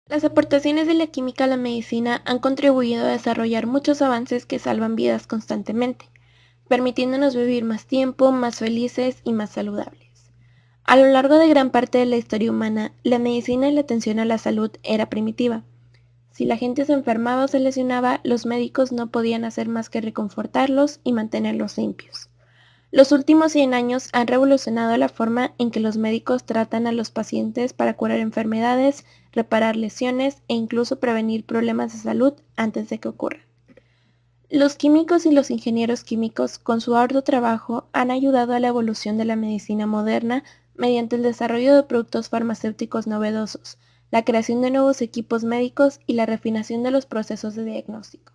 Las aportaciones de la química a la medicina han contribuido a desarrollar muchos avances que salvan vidas constantemente, permitiéndonos vivir más tiempo, más felices y más saludables. A lo largo de gran parte de la historia humana, la medicina y la atención a la salud era primitiva. Si la gente se enfermaba o se lesionaba, los médicos no podían hacer más que reconfortarlos y mantenerlos limpios. Los últimos 100 años han revolucionado la forma en que los médicos tratan a los pacientes para curar enfermedades, reparar lesiones e incluso prevenir problemas de salud antes de que ocurran. Los químicos y los ingenieros químicos, con su arduo trabajo, han ayudado a la evolución de la medicina moderna mediante el desarrollo de productos farmacéuticos novedosos, la creación de nuevos equipos médicos y la refinación de los procesos de diagnóstico.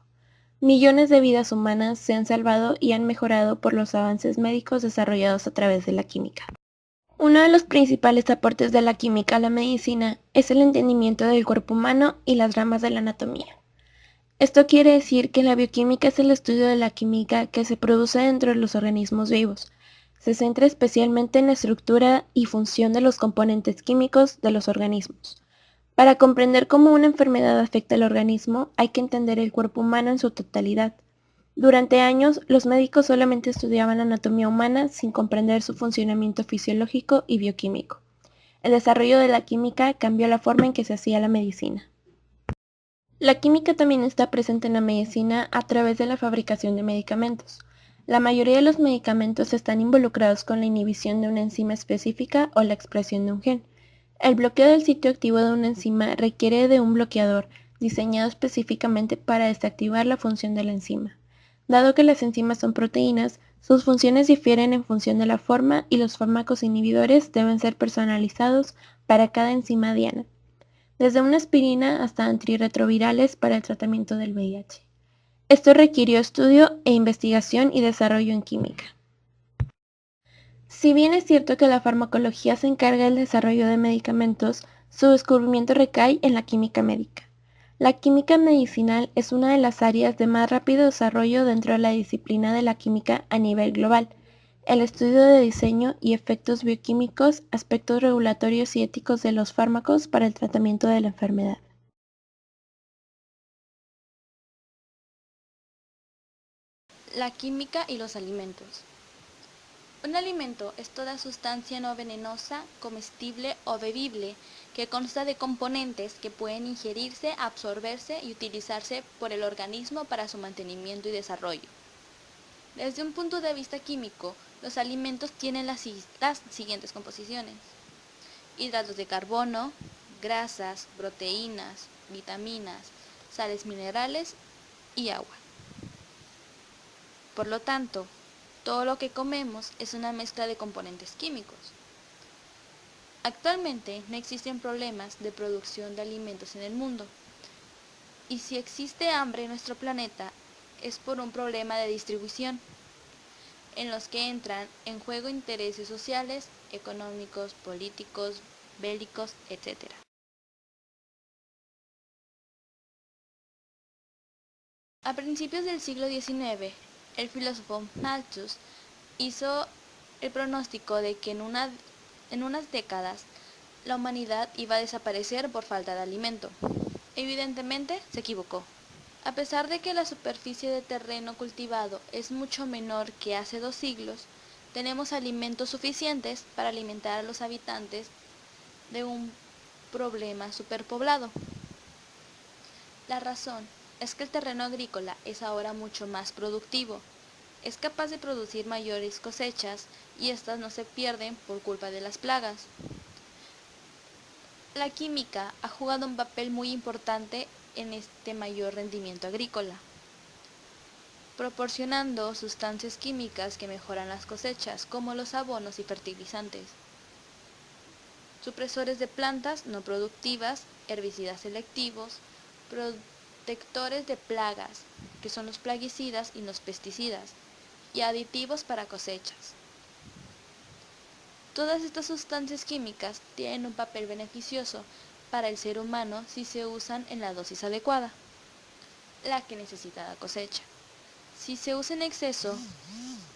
Millones de vidas humanas se han salvado y han mejorado por los avances médicos desarrollados a través de la química. Uno de los principales aportes de la química a la medicina es el entendimiento del cuerpo humano y las ramas de la anatomía. Esto quiere decir que la bioquímica es el estudio de la química que se produce dentro de los organismos vivos. Se centra especialmente en la estructura y función de los componentes químicos de los organismos. Para comprender cómo una enfermedad afecta al organismo, hay que entender el cuerpo humano en su totalidad. Durante años, los médicos solamente estudiaban la anatomía humana sin comprender su funcionamiento fisiológico y bioquímico. El desarrollo de la química cambió la forma en que se hacía la medicina. La química también está presente en la medicina a través de la fabricación de medicamentos. La mayoría de los medicamentos están involucrados con la inhibición de una enzima específica o la expresión de un gen. El bloqueo del sitio activo de una enzima requiere de un bloqueador diseñado específicamente para desactivar la función de la enzima. Dado que las enzimas son proteínas, sus funciones difieren en función de la forma y los fármacos inhibidores deben ser personalizados para cada enzima diana, desde una aspirina hasta antirretrovirales para el tratamiento del VIH. Esto requirió estudio e investigación y desarrollo en química. Si bien es cierto que la farmacología se encarga del desarrollo de medicamentos, su descubrimiento recae en la química médica. La química medicinal es una de las áreas de más rápido desarrollo dentro de la disciplina de la química a nivel global. El estudio de diseño y efectos bioquímicos, aspectos regulatorios y éticos de los fármacos para el tratamiento de la enfermedad. La química y los alimentos. Un alimento es toda sustancia no venenosa, comestible o bebible que consta de componentes que pueden ingerirse, absorberse y utilizarse por el organismo para su mantenimiento y desarrollo. Desde un punto de vista químico, los alimentos tienen las siguientes composiciones: hidratos de carbono, grasas, proteínas, vitaminas, sales minerales y agua. Por lo tanto, todo lo que comemos es una mezcla de componentes químicos. Actualmente no existen problemas de producción de alimentos en el mundo, y si existe hambre en nuestro planeta es por un problema de distribución, en los que entran en juego intereses sociales, económicos, políticos, bélicos, etc. A principios del siglo XIX, el filósofo Malthus hizo el pronóstico de que en unas décadas la humanidad iba a desaparecer por falta de alimento. Evidentemente se equivocó. A pesar de que la superficie de terreno cultivado es mucho menor que hace 2 siglos, tenemos alimentos suficientes para alimentar a los habitantes de un problema superpoblado. La razón es que el terreno agrícola es ahora mucho más productivo, es capaz de producir mayores cosechas y estas no se pierden por culpa de las plagas. La química ha jugado un papel muy importante en este mayor rendimiento agrícola, proporcionando sustancias químicas que mejoran las cosechas, como los abonos y fertilizantes, supresores de plantas no productivas, herbicidas selectivos, protectores de plagas, que son los plaguicidas y los pesticidas, y aditivos para cosechas. Todas estas sustancias químicas tienen un papel beneficioso para el ser humano si se usan en la dosis adecuada, la que necesita la cosecha. Si se usa en exceso,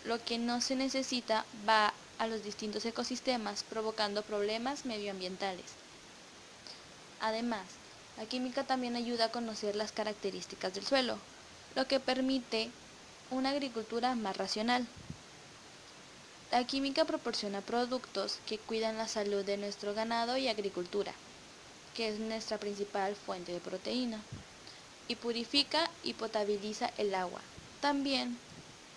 lo que no se necesita va a los distintos ecosistemas, provocando problemas medioambientales. Además, La química también ayuda a conocer las características del suelo, lo que permite una agricultura más racional. La química proporciona productos que cuidan la salud de nuestro ganado y agricultura, que es nuestra principal fuente de proteína, y purifica y potabiliza el agua. También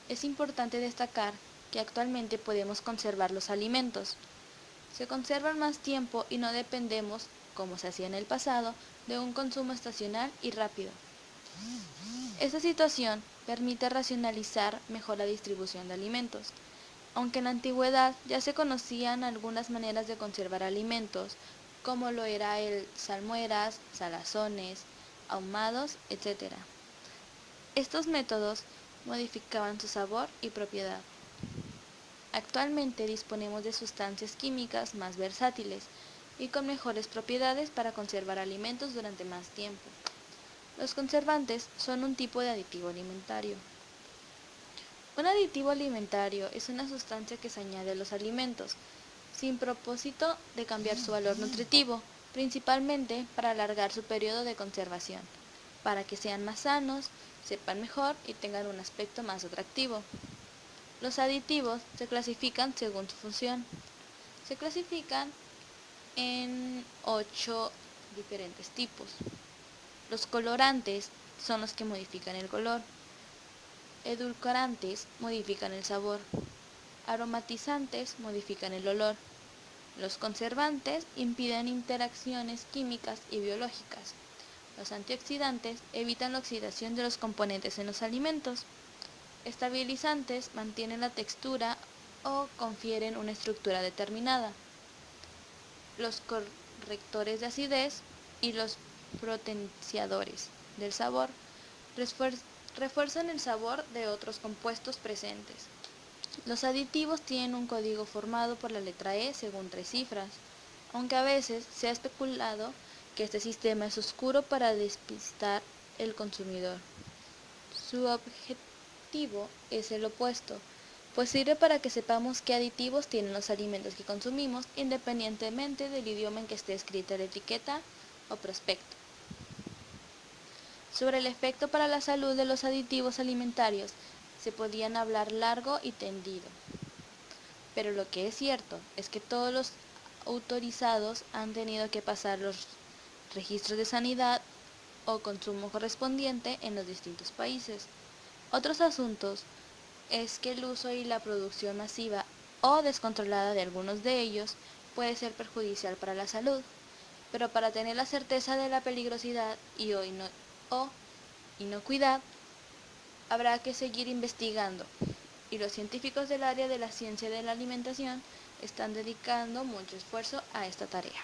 es importante destacar que actualmente podemos conservar los alimentos. Se conservan más tiempo y no dependemos, como se hacía en el pasado, de un consumo estacional y rápido. Esta situación permite racionalizar mejor la distribución de alimentos. Aunque en la antigüedad ya se conocían algunas maneras de conservar alimentos, como lo era el salmueras, salazones, ahumados, etc. Estos métodos modificaban su sabor y propiedad. Actualmente disponemos de sustancias químicas más versátiles y con mejores propiedades para conservar alimentos durante más tiempo. Los conservantes son un tipo de aditivo alimentario. Un aditivo alimentario es una sustancia que se añade a los alimentos, sin propósito de cambiar su valor nutritivo, principalmente para alargar su periodo de conservación, para que sean más sanos, sepan mejor y tengan un aspecto más atractivo. Los aditivos se clasifican según su función. Se clasifican en 8 diferentes tipos. Los colorantes son los que modifican el color. Edulcorantes modifican el sabor. Aromatizantes modifican el olor. Los conservantes impiden interacciones químicas y biológicas. Los antioxidantes evitan la oxidación de los componentes en los alimentos. Estabilizantes mantienen la textura o confieren una estructura determinada. Los correctores de acidez y los potenciadores del sabor refuerzan el sabor de otros compuestos presentes. Los aditivos tienen un código formado por la letra E según 3 cifras, aunque a veces se ha especulado que este sistema es oscuro para despistar al consumidor. Su objetivo es el opuesto, pues sirve para que sepamos qué aditivos tienen los alimentos que consumimos, independientemente del idioma en que esté escrita la etiqueta o prospecto. Sobre el efecto para la salud de los aditivos alimentarios se podían hablar largo y tendido, pero lo que es cierto es que todos los autorizados han tenido que pasar los registros de sanidad o consumo correspondiente en los distintos países. Otros asuntos es que el uso y la producción masiva o descontrolada de algunos de ellos puede ser perjudicial para la salud, pero para tener la certeza de la peligrosidad o inocuidad, habrá que seguir investigando, y los científicos del área de la ciencia de la alimentación están dedicando mucho esfuerzo a esta tarea.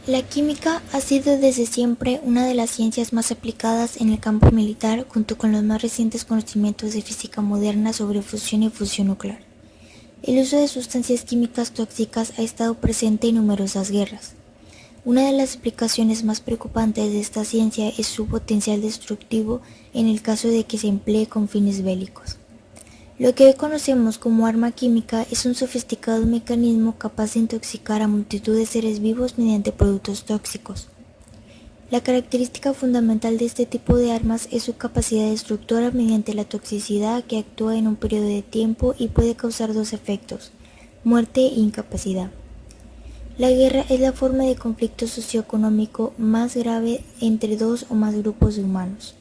La química ha sido desde siempre una de las ciencias más aplicadas en el campo militar, junto con los más recientes conocimientos de física moderna sobre fusión y fusión nuclear. El uso de sustancias químicas tóxicas ha estado presente en numerosas guerras. Una de las aplicaciones más preocupantes de esta ciencia es su potencial destructivo en el caso de que se emplee con fines bélicos. Lo que hoy conocemos como arma química es un sofisticado mecanismo capaz de intoxicar a multitud de seres vivos mediante productos tóxicos. La característica fundamental de este tipo de armas es su capacidad destructora mediante la toxicidad, que actúa en un periodo de tiempo y puede causar dos efectos: muerte e incapacidad. La guerra es la forma de conflicto socioeconómico más grave entre dos o más grupos de humanos.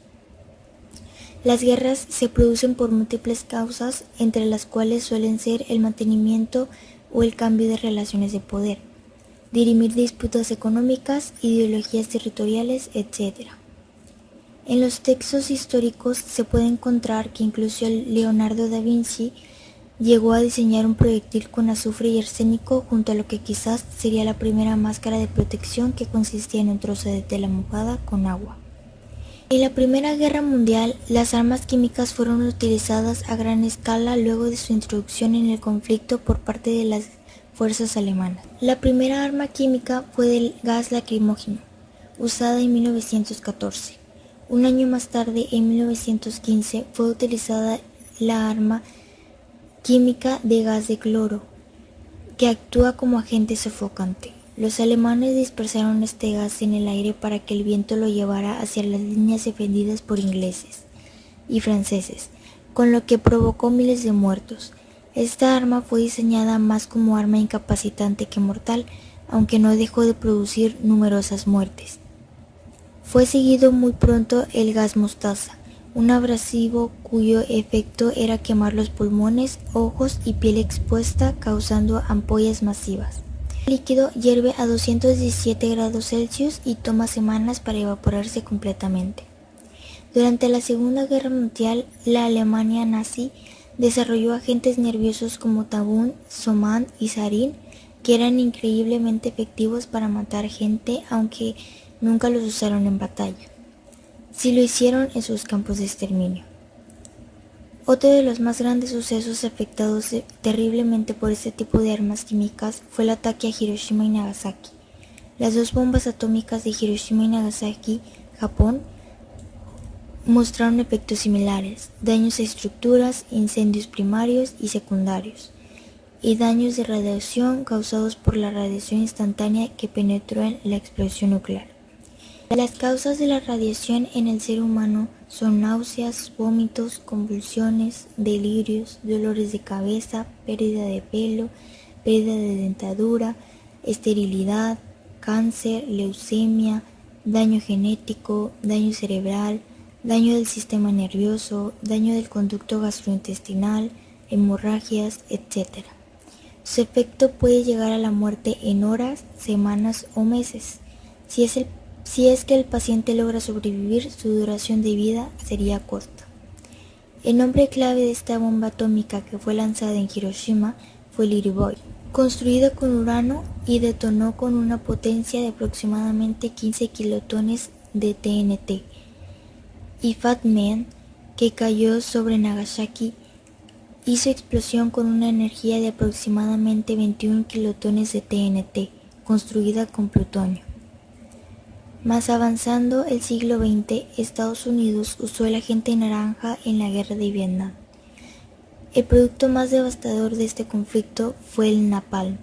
Las guerras se producen por múltiples causas, entre las cuales suelen ser el mantenimiento o el cambio de relaciones de poder, dirimir disputas económicas, ideologías territoriales, etc. En los textos históricos se puede encontrar que incluso Leonardo da Vinci llegó a diseñar un proyectil con azufre y arsénico junto a lo que quizás sería la primera máscara de protección, que consistía en un trozo de tela mojada con agua. En la Primera Guerra Mundial, las armas químicas fueron utilizadas a gran escala luego de su introducción en el conflicto por parte de las fuerzas alemanas. La primera arma química fue el gas lacrimógeno, usada en 1914. Un año más tarde, en 1915, fue utilizada la arma química de gas de cloro, que actúa como agente sofocante. Los alemanes dispersaron este gas en el aire para que el viento lo llevara hacia las líneas defendidas por ingleses y franceses, con lo que provocó miles de muertos. Esta arma fue diseñada más como arma incapacitante que mortal, aunque no dejó de producir numerosas muertes. Fue seguido muy pronto el gas mostaza, un abrasivo cuyo efecto era quemar los pulmones, ojos y piel expuesta, causando ampollas masivas. El líquido hierve a 217 grados Celsius y toma semanas para evaporarse completamente. Durante la Segunda Guerra Mundial, la Alemania nazi desarrolló agentes nerviosos como Tabun, Soman y Sarin, que eran increíblemente efectivos para matar gente, aunque nunca los usaron en batalla. Sí lo hicieron en sus campos de exterminio. Otro de los más grandes sucesos afectados terriblemente por este tipo de armas químicas fue el ataque a Hiroshima y Nagasaki. Las dos bombas atómicas de Hiroshima y Nagasaki, Japón, mostraron efectos similares: daños a estructuras, incendios primarios y secundarios, y daños de radiación causados por la radiación instantánea que penetró en la explosión nuclear. Las causas de la radiación en el ser humano son náuseas, vómitos, convulsiones, delirios, dolores de cabeza, pérdida de pelo, pérdida de dentadura, esterilidad, cáncer, leucemia, daño genético, daño cerebral, daño del sistema nervioso, daño del conducto gastrointestinal, hemorragias, etc. Su efecto puede llegar a la muerte en horas, semanas o meses. Si es que el paciente logra sobrevivir, su duración de vida sería corta. El nombre clave de esta bomba atómica que fue lanzada en Hiroshima fue Little Boy, construida con uranio y detonó con una potencia de aproximadamente 15 kilotones de TNT. Y Fat Man, que cayó sobre Nagasaki, hizo explosión con una energía de aproximadamente 21 kilotones de TNT, construida con plutonio. Más avanzando el siglo XX, Estados Unidos usó el agente naranja en la guerra de Vietnam. El producto más devastador de este conflicto fue el napalm,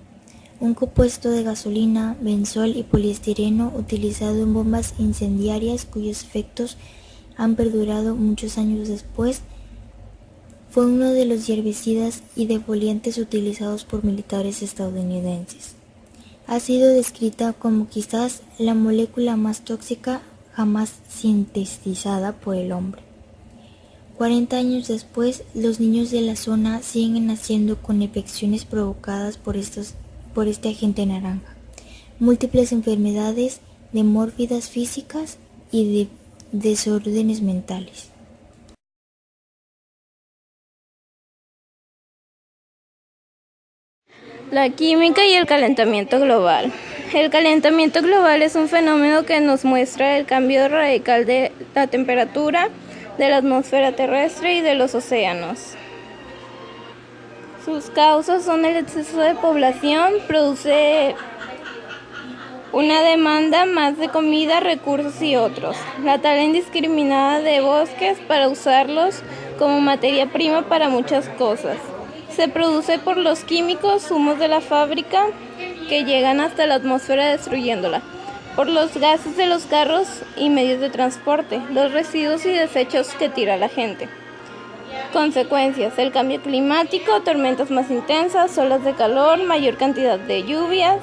un compuesto de gasolina, benzol y poliestireno utilizado en bombas incendiarias cuyos efectos han perdurado muchos años después. Fue uno de los herbicidas y defoliantes utilizados por militares estadounidenses. Ha sido descrita como quizás la molécula más tóxica jamás sintetizada por el hombre. 40 años después, los niños de la zona siguen naciendo con infecciones provocadas por este agente naranja, múltiples enfermedades demórfidas físicas y de desórdenes mentales. La química y el calentamiento global. El calentamiento global es un fenómeno que nos muestra el cambio radical de la temperatura de la atmósfera terrestre y de los océanos. Sus causas son el exceso de población, produce una demanda más de comida, recursos y otros. La tala indiscriminada de bosques para usarlos como materia prima para muchas cosas. Se produce por los químicos, humos de la fábrica que llegan hasta la atmósfera destruyéndola, por los gases de los carros y medios de transporte, los residuos y desechos que tira la gente. Consecuencias: el cambio climático, tormentas más intensas, olas de calor, mayor cantidad de lluvias,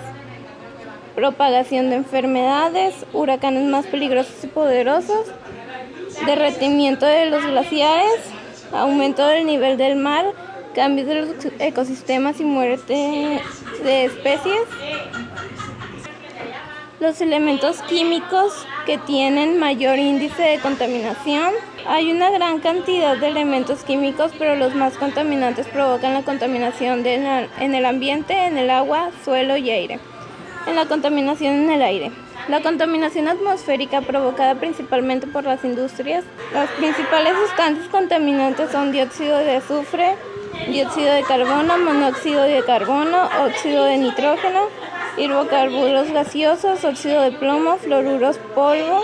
propagación de enfermedades, huracanes más peligrosos y poderosos, derretimiento de los glaciares, aumento del nivel del mar, cambios de los ecosistemas y muerte de especies. Los elementos químicos que tienen mayor índice de contaminación. Hay una gran cantidad de elementos químicos, pero los más contaminantes provocan la contaminación en el ambiente, en el agua, suelo y aire. En la contaminación en el aire. La contaminación atmosférica provocada principalmente por las industrias. Las principales sustancias contaminantes son dióxido de azufre, dióxido de carbono, monóxido de carbono, óxido de nitrógeno, hidrocarburos gaseosos, óxido de plomo, fluoruros polvo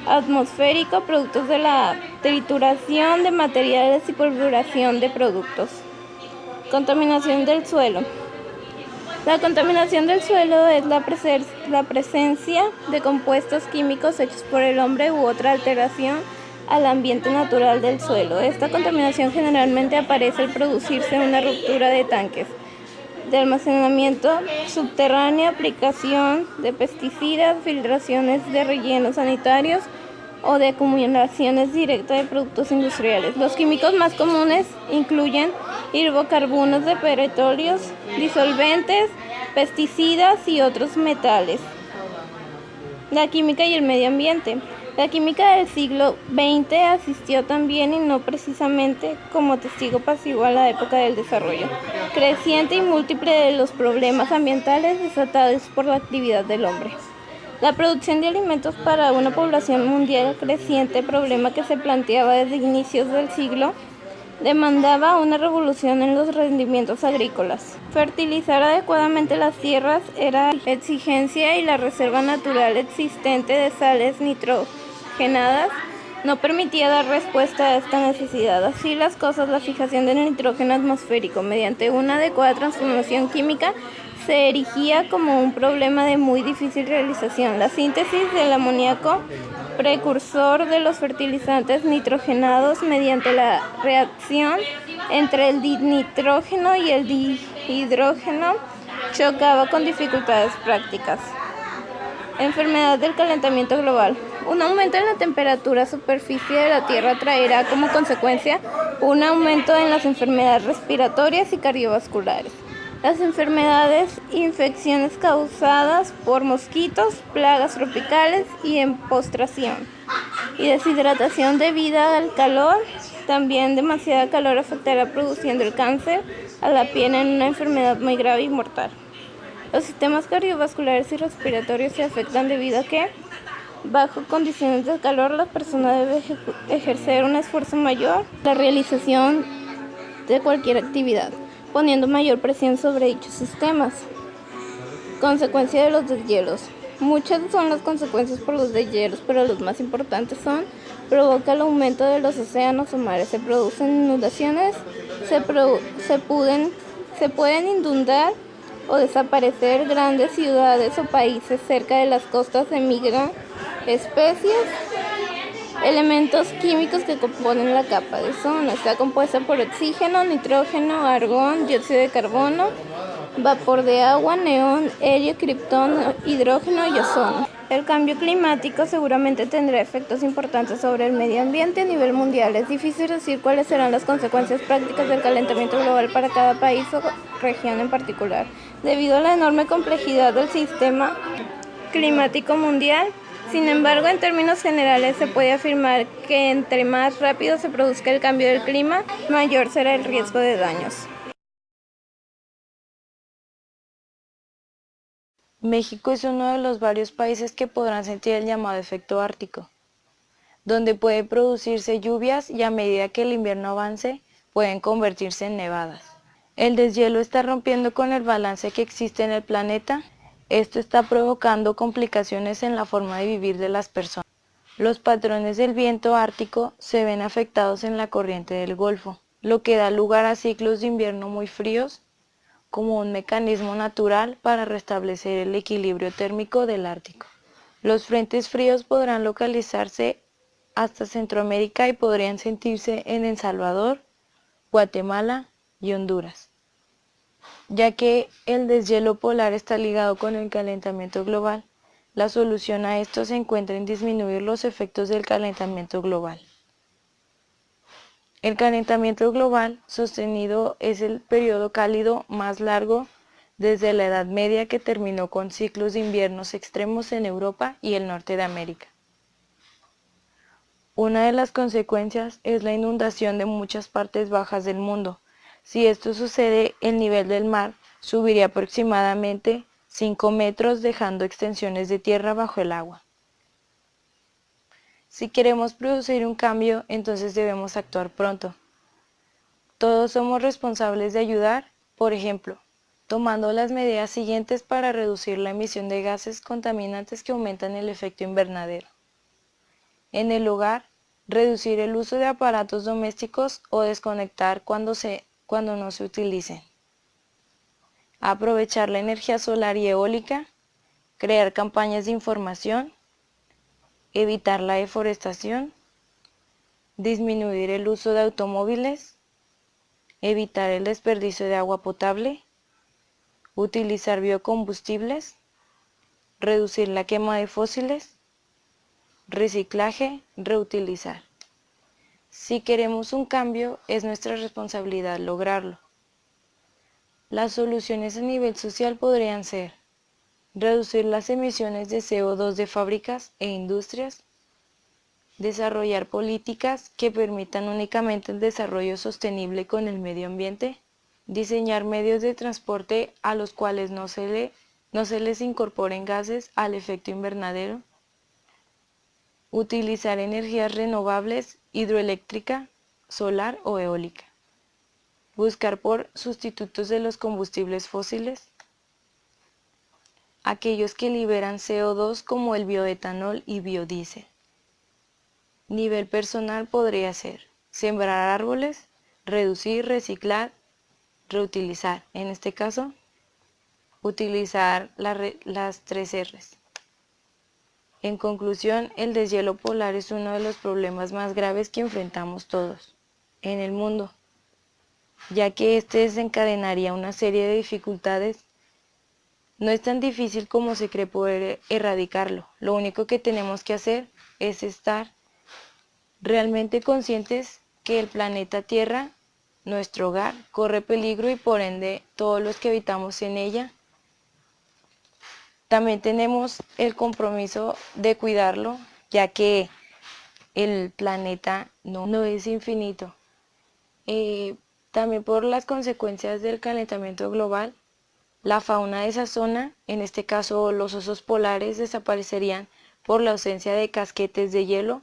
atmosférico, productos de la trituración de materiales y pulverización de productos. Contaminación del suelo. La contaminación del suelo es la presencia de compuestos químicos hechos por el hombre u otra alteración al ambiente natural del suelo. Esta contaminación generalmente aparece al producirse una ruptura de tanques de almacenamiento subterráneo, aplicación de pesticidas, filtraciones de rellenos sanitarios o de acumulaciones directas de productos industriales. Los químicos más comunes incluyen hidrocarburos de petróleos, disolventes, pesticidas y otros metales. La química y el medio ambiente. La química del siglo XX asistió también, y no precisamente como testigo pasivo, a la época del desarrollo creciente y múltiple de los problemas ambientales desatados por la actividad del hombre. La producción de alimentos para una población mundial creciente, problema que se planteaba desde inicios del siglo, demandaba una revolución en los rendimientos agrícolas. Fertilizar adecuadamente las tierras era exigencia, y la reserva natural existente de sales nitrogenadas no permitía dar respuesta a esta necesidad. Así las cosas, la fijación del nitrógeno atmosférico mediante una adecuada transformación química se erigía como un problema de muy difícil realización. La síntesis del amoníaco, precursor de los fertilizantes nitrogenados, mediante la reacción entre el dinitrógeno y el dihidrógeno, chocaba con dificultades prácticas. Enfermedad del calentamiento global. Un aumento en la temperatura superficie de la Tierra traerá como consecuencia un aumento en las enfermedades respiratorias y cardiovasculares. Las enfermedades, infecciones causadas por mosquitos, plagas tropicales y empostración y deshidratación debida al calor. También demasiada calor afectará produciendo el cáncer a la piel, en una enfermedad muy grave y mortal. Los sistemas cardiovasculares y respiratorios se afectan debido a que, bajo condiciones de calor, la persona debe ejercer un esfuerzo mayor en la realización de cualquier actividad, poniendo mayor presión sobre dichos sistemas. Consecuencia de los deshielos. Muchas son las consecuencias por los deshielos, pero los más importantes son: provoca el aumento de los océanos o mares, se producen inundaciones, se pueden inundar o desaparecer grandes ciudades o países cerca de las costas, emigran especies. Elementos químicos que componen la capa de ozono. Está compuesta por oxígeno, nitrógeno, argón, dióxido de carbono, vapor de agua, neón, helio, kriptón, hidrógeno y ozono. El cambio climático seguramente tendrá efectos importantes sobre el medio ambiente a nivel mundial. Es difícil decir cuáles serán las consecuencias prácticas del calentamiento global para cada país o región en particular. Debido a la enorme complejidad del sistema climático mundial, sin embargo, en términos generales se puede afirmar que entre más rápido se produzca el cambio del clima, mayor será el riesgo de daños. México es uno de los varios países que podrán sentir el llamado efecto ártico, donde puede producirse lluvias y a medida que el invierno avance, pueden convertirse en nevadas. El deshielo está rompiendo con el balance que existe en el planeta. Esto está provocando complicaciones en la forma de vivir de las personas. Los patrones del viento ártico se ven afectados en la corriente del Golfo, lo que da lugar a ciclos de invierno muy fríos, como un mecanismo natural para restablecer el equilibrio térmico del Ártico. Los frentes fríos podrán localizarse hasta Centroamérica y podrían sentirse en El Salvador, Guatemala y Honduras, ya que el deshielo polar está ligado con el calentamiento global. La solución a esto se encuentra en disminuir los efectos del calentamiento global. El calentamiento global sostenido es el periodo cálido más largo desde la Edad Media, que terminó con ciclos de inviernos extremos en Europa y el norte de América. Una de las consecuencias es la inundación de muchas partes bajas del mundo. Si esto sucede, el nivel del mar subiría aproximadamente 5 metros, dejando extensiones de tierra bajo el agua. Si queremos producir un cambio, entonces debemos actuar pronto. Todos somos responsables de ayudar, por ejemplo, tomando las medidas siguientes para reducir la emisión de gases contaminantes que aumentan el efecto invernadero. En el hogar, reducir el uso de aparatos domésticos o desconectar cuando no se utilicen. aprovechar la energía solar y eólica, crear campañas de información, evitar la deforestación, disminuir el uso de automóviles, evitar el desperdicio de agua potable, utilizar biocombustibles, reducir la quema de fósiles, reciclaje, reutilizar. Si queremos un cambio, es nuestra responsabilidad lograrlo. Las soluciones a nivel social podrían ser reducir las emisiones de CO2 de fábricas e industrias, desarrollar políticas que permitan únicamente el desarrollo sostenible con el medio ambiente, diseñar medios de transporte a los cuales no se les incorporen gases al efecto invernadero, utilizar energías renovables, hidroeléctrica, solar o eólica, buscar por sustitutos de los combustibles fósiles, aquellos que liberan CO2 como el bioetanol y biodiesel. Nivel personal podría ser sembrar árboles, reducir, reciclar, reutilizar. En este caso, utilizar las 3 R's. En conclusión, el deshielo polar es uno de los problemas más graves que enfrentamos todos en el mundo, ya que este desencadenaría una serie de dificultades. No es tan difícil como se cree poder erradicarlo. Lo único que tenemos que hacer es estar realmente conscientes que el planeta Tierra, nuestro hogar, corre peligro y por ende todos los que habitamos en ella. También tenemos el compromiso de cuidarlo, ya que el planeta no es infinito. También por las consecuencias del calentamiento global, la fauna de esa zona, en este caso los osos polares, desaparecerían por la ausencia de casquetes de hielo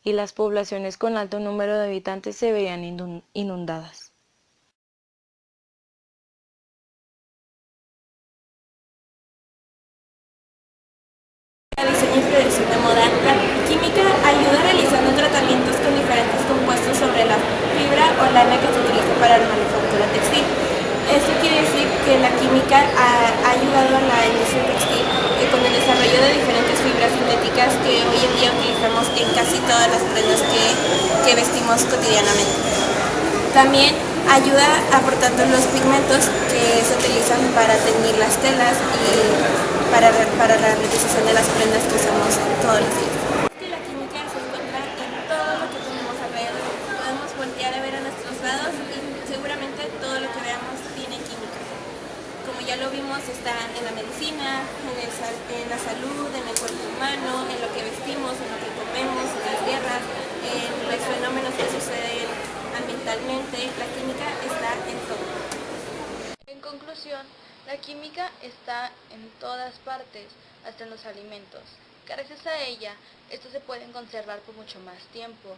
y las poblaciones con alto número de habitantes se verían inundadas. Diseño y producción de moda. La química ayuda realizando tratamientos con diferentes compuestos sobre la fibra o lana que se utiliza para la manufactura textil. Esto quiere decir que la química ha ayudado a la industria textil con el desarrollo de diferentes fibras sintéticas que hoy en día utilizamos en casi todas las prendas que vestimos cotidianamente. También ayuda aportando los pigmentos que se utilizan para teñir las telas y para la realización de las prendas que usamos todos los días. La química se encuentra en todo lo que tenemos alrededor. Podemos voltear a ver a nuestros lados y seguramente todo lo que veamos tiene química. Como ya lo vimos, está en la medicina, en la salud, en el cuerpo humano, en lo que vestimos, en lo que comemos, en las guerras, en los fenómenos que suceden ambientalmente. La química está en todo. En conclusión, la química está en todas partes, hasta en los alimentos. Gracias a ella, estos se pueden conservar por mucho más tiempo.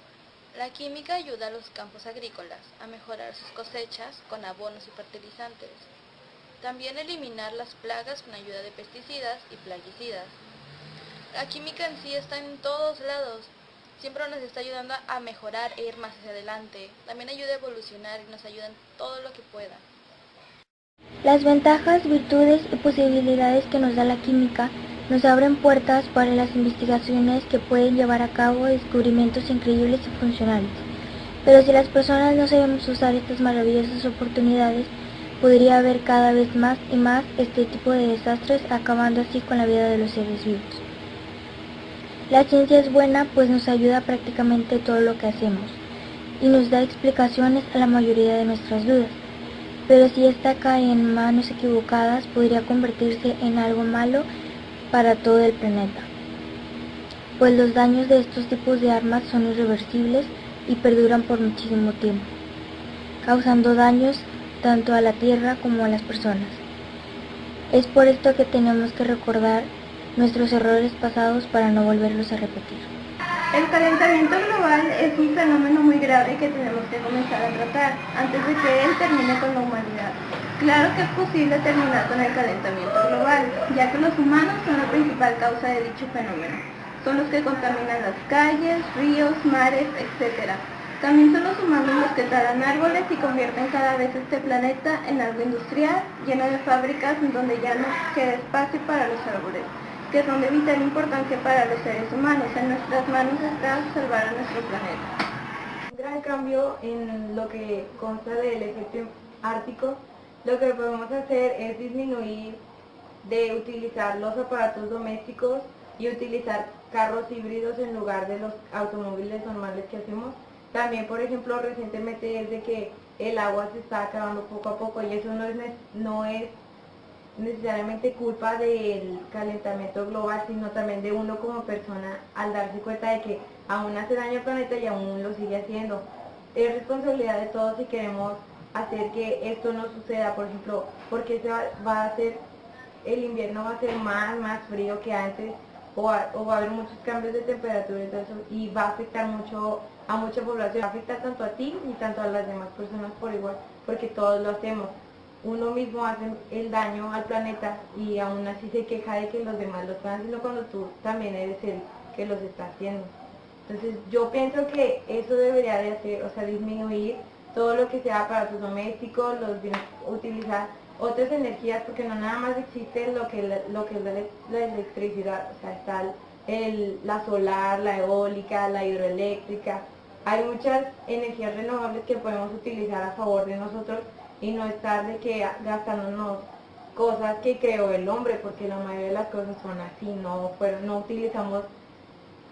La química ayuda a los campos agrícolas a mejorar sus cosechas con abonos y fertilizantes. También eliminar las plagas con ayuda de pesticidas y plaguicidas. La química en sí está en todos lados. Siempre nos está ayudando a mejorar e ir más hacia adelante. También ayuda a evolucionar y nos ayuda en todo lo que pueda. Las ventajas, virtudes y posibilidades que nos da la química nos abren puertas para las investigaciones que pueden llevar a cabo descubrimientos increíbles y funcionales. Pero si las personas no sabemos usar estas maravillosas oportunidades, podría haber cada vez más y más este tipo de desastres, acabando así con la vida de los seres vivos. La ciencia es buena pues nos ayuda a prácticamente todo lo que hacemos y nos da explicaciones a la mayoría de nuestras dudas. Pero si esta cae en manos equivocadas, podría convertirse en algo malo para todo el planeta, pues los daños de estos tipos de armas son irreversibles y perduran por muchísimo tiempo, causando daños tanto a la Tierra como a las personas. Es por esto que tenemos que recordar nuestros errores pasados para no volverlos a repetir. El calentamiento global es un fenómeno muy grave que tenemos que comenzar a tratar antes de que él termine con la humanidad. Claro que es posible terminar con el calentamiento global, ya que los humanos son la principal causa de dicho fenómeno. Son los que contaminan las calles, ríos, mares, etc. También son los humanos los que talan árboles y convierten cada vez este planeta en algo industrial, lleno de fábricas en donde ya no queda espacio para los árboles, que son de vital importancia para los seres humanos. En nuestras manos está salvar a nuestro planeta. Un gran cambio en lo que consta del efecto ártico, lo que podemos hacer es disminuir de utilizar los aparatos domésticos y utilizar carros híbridos en lugar de los automóviles normales que hacemos. También, por ejemplo, recientemente es de que el agua se está acabando poco a poco y eso no es necesariamente culpa del calentamiento global, sino también de uno como persona al darse cuenta de que aún hace daño al planeta y aún lo sigue haciendo. Es responsabilidad de todos si queremos hacer que esto no suceda. Por ejemplo, porque va a hacer, el invierno va a ser más frío que antes, o va a haber muchos cambios de temperatura y todo eso, y va a afectar mucho a mucha población, va a afectar tanto a ti y tanto a las demás personas por igual, porque todos lo hacemos. Uno mismo hace el daño al planeta y aún así se queja de que los demás lo están haciendo cuando tú también eres el que los está haciendo. Entonces yo pienso que eso debería de hacer, o sea, disminuir todo lo que sea aparatos domésticos, utilizar otras energías, porque no nada más existe lo que es la electricidad, o sea, está la solar, la eólica, la hidroeléctrica. Hay muchas energías renovables que podemos utilizar a favor de nosotros y no estar de que gastándonos cosas que creó el hombre, porque la mayoría de las cosas son así, no utilizamos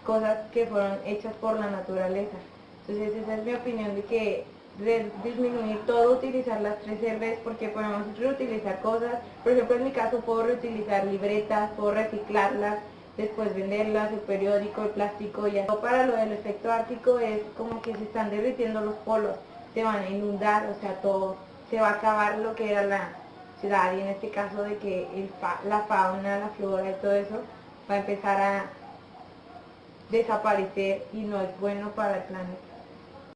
cosas que fueron hechas por la naturaleza. Entonces esa es mi opinión de que disminuir todo, utilizar las 3 R's, porque podemos reutilizar cosas. Por ejemplo, en mi caso puedo reutilizar libretas, puedo reciclarlas, después venderlas, el periódico, el plástico y así. Para lo del efecto ártico es como que se están derritiendo los polos, se van a inundar, o sea, todo se va a acabar lo que era la ciudad, y en este caso de que la fauna, la flora y todo eso va a empezar a desaparecer y no es bueno para el planeta.